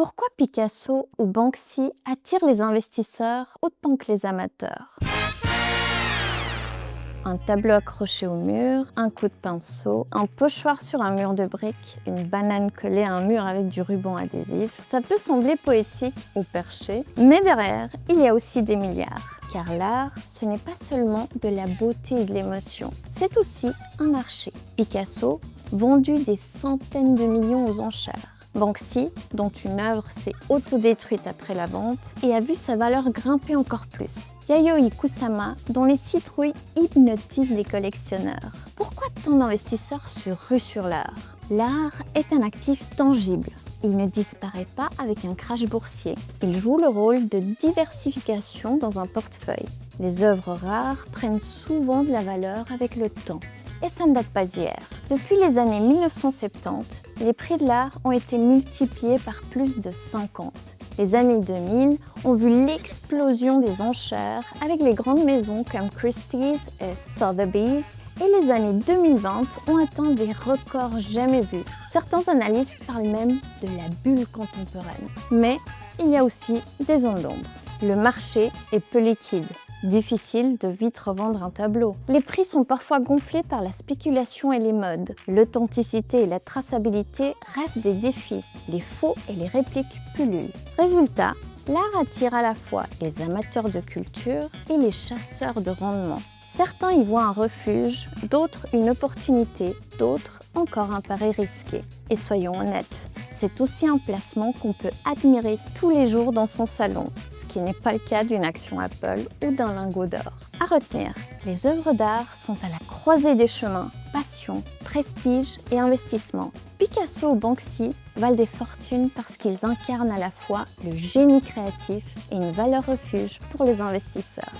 Pourquoi Picasso ou Banksy attirent les investisseurs autant que les amateurs? Un tableau accroché au mur, un coup de pinceau, un pochoir sur un mur de briques, une banane collée à un mur avec du ruban adhésif. Ça peut sembler poétique ou perché, mais derrière, il y a aussi des milliards. Car l'art, ce n'est pas seulement de la beauté et de l'émotion, c'est aussi un marché. Picasso, vendu des centaines de millions aux enchères. Banksy, dont une œuvre s'est autodétruite après la vente et a vu sa valeur grimper encore plus. Yayoi Kusama, dont les citrouilles hypnotisent les collectionneurs. Pourquoi tant d'investisseurs se ruent sur l'art? L'art est un actif tangible. Il ne disparaît pas avec un crash boursier. Il joue le rôle de diversification dans un portefeuille. Les œuvres rares prennent souvent de la valeur avec le temps. Et ça ne date pas d'hier. Depuis les années 1970, les prix de l'art ont été multipliés par plus de 50. Les années 2000 ont vu l'explosion des enchères avec les grandes maisons comme Christie's et Sotheby's, et les années 2020 ont atteint des records jamais vus. Certains analystes parlent même de la bulle contemporaine. Mais il y a aussi des zones d'ombre. Le marché est peu liquide. Difficile de vite revendre un tableau. Les prix sont parfois gonflés par la spéculation et les modes. L'authenticité et la traçabilité restent des défis. Les faux et les répliques pullulent. Résultat, l'art attire à la fois les amateurs de culture et les chasseurs de rendement. Certains y voient un refuge, d'autres une opportunité, d'autres encore un pari risqué. Et soyons honnêtes, c'est aussi un placement qu'on peut admirer tous les jours dans son salon, ce qui n'est pas le cas d'une action Apple ou d'un lingot d'or. À retenir, les œuvres d'art sont à la croisée des chemins, passion, prestige et investissement. Picasso ou Banksy valent des fortunes parce qu'ils incarnent à la fois le génie créatif et une valeur refuge pour les investisseurs.